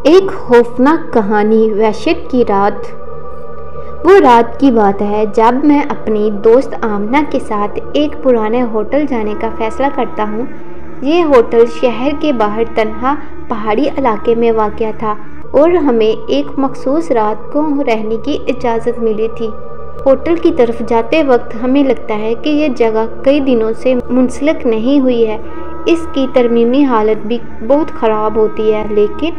ایک خوفناک کہانی، وحشت کی رات۔ وہ رات کی بات ہے جب میں اپنی دوست آمنہ کے ساتھ ایک پرانے ہوٹل جانے کا فیصلہ کرتا ہوں۔ یہ ہوٹل شہر کے باہر تنہا پہاڑی علاقے میں واقع تھا اور ہمیں ایک مخصوص رات کو رہنے کی اجازت ملی تھی۔ ہوٹل کی طرف جاتے وقت ہمیں لگتا ہے کہ یہ جگہ کئی دنوں سے منسلک نہیں ہوئی ہے، اس کی ترمیمی حالت بھی بہت خراب ہوتی ہے، لیکن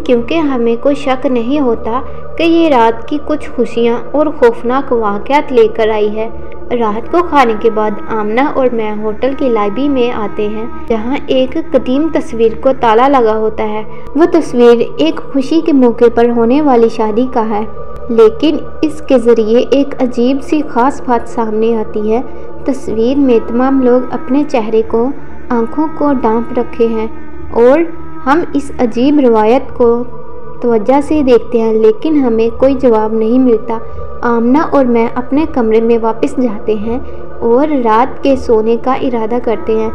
کیونکہ ہمیں کوئی شک نہیں ہوتا کہ یہ رات کی کچھ خوشیاں اور خوفناک واقعات لے کر آئی ہے۔ رات کو کھانے کے بعد آمنہ اور میں ہوٹل کی لابی میں آتے ہیں جہاں ایک قدیم تصویر کو تالا لگا ہوتا ہے۔ وہ تصویر ایک خوشی کے موقع پر ہونے والی شادی کا ہے، لیکن اس کے ذریعے ایک عجیب سی خاص بات سامنے آتی ہے۔ تصویر میں تمام لوگ اپنے چہرے کو، آنکھوں کو ڈھانپ رکھے ہیں اور ہم اس عجیب روایت کو توجہ سے دیکھتے ہیں، لیکن ہمیں کوئی جواب نہیں ملتا۔ آمنہ اور میں اپنے کمرے میں واپس جاتے ہیں اور رات کے سونے کا ارادہ کرتے ہیں۔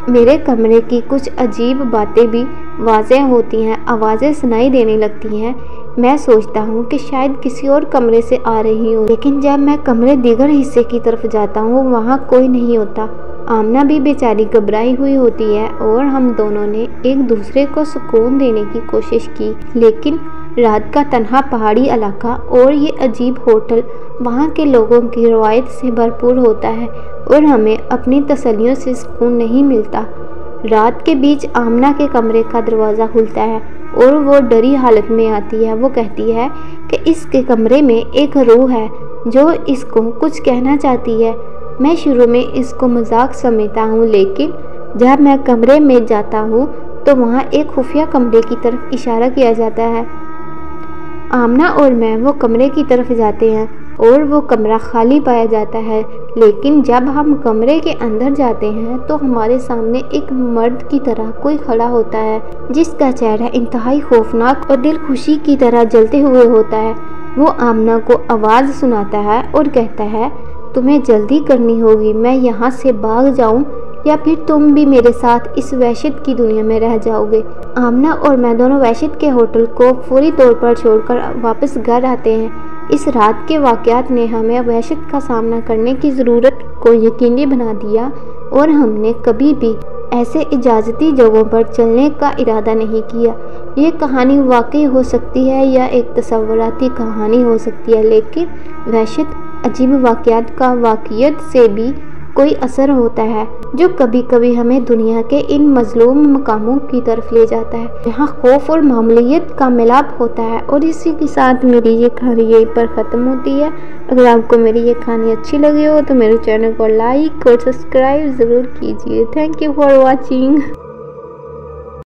میرے کمرے کی کچھ عجیب باتیں بھی واضح ہوتی ہیں، آوازیں سنائی دینے لگتی ہیں۔ میں سوچتا ہوں کہ شاید کسی اور کمرے سے آ رہی ہوں، لیکن جب میں کمرے دیگر حصے کی طرف جاتا ہوں وہاں کوئی نہیں ہوتا۔ آمنہ بھی بیچاری گھبرائی ہوئی ہوتی ہے اور ہم دونوں نے ایک دوسرے کو سکون دینے کی کوشش کی، لیکن رات کا تنہا پہاڑی علاقہ اور یہ عجیب ہوٹل وہاں کے لوگوں کی روایت سے بھرپور ہوتا ہے اور ہمیں اپنی تسلیوں سے سکون نہیں ملتا۔ رات کے بیچ آمنہ کے کمرے کا دروازہ کھلتا ہے اور وہ ڈری حالت میں آتی ہے۔ وہ کہتی ہے کہ اس کے کمرے میں ایک روح ہے جو اس کو کچھ کہنا چاہتی ہے۔ میں شروع میں اس کو مذاق سمجھتا ہوں، لیکن جب میں کمرے میں جاتا ہوں تو وہاں ایک خفیہ کمرے کی طرف اشارہ کیا جاتا ہے۔ آمنہ اور میں وہ کمرے کی طرف جاتے ہیں اور وہ کمرہ خالی پایا جاتا ہے، لیکن جب ہم کمرے کے اندر جاتے ہیں تو ہمارے سامنے ایک مرد کی طرح کوئی کھڑا ہوتا ہے جس کا چہرہ انتہائی خوفناک اور دل خوشی کی طرح جلتے ہوئے ہوتا ہے۔ وہ آمنہ کو آواز سناتا ہے اور کہتا ہے، تمہیں جلدی کرنی ہوگی، میں یہاں سے بھاگ جاؤں یا پھر تم بھی میرے ساتھ اس وحشت کی دنیا میں رہ جاؤ گے۔ آمنہ اور میں دونوں وحشت کے ہوٹل کو فوری طور پر چھوڑ کر واپس گھر آتے ہیں۔ اس رات کے واقعات نے ہمیں وحشت کا سامنا کرنے کی ضرورت کو یقینی بنا دیا اور ہم نے کبھی بھی ایسے اجازتی جگہوں پر چلنے کا ارادہ نہیں کیا۔ یہ کہانی واقعی ہو سکتی ہے یا ایک تصوراتی کہانی ہو سکتی ہے، لیکن وحشت عجیب واقعات کا واقعیت سے بھی کوئی اثر ہوتا ہے جو کبھی کبھی ہمیں دنیا کے ان مظلوم مقاموں کی طرف لے جاتا ہے جہاں خوف اور معمولیت کا ملاپ ہوتا ہے۔ اور اسی کے ساتھ میری یہ کہانی یہیں پر ختم ہوتی ہے۔ اگر آپ کو میری یہ کہانی اچھی لگی ہو تو میرے چینل کو لائک اور سبسکرائب ضرور کیجیے۔ Thank you for watching.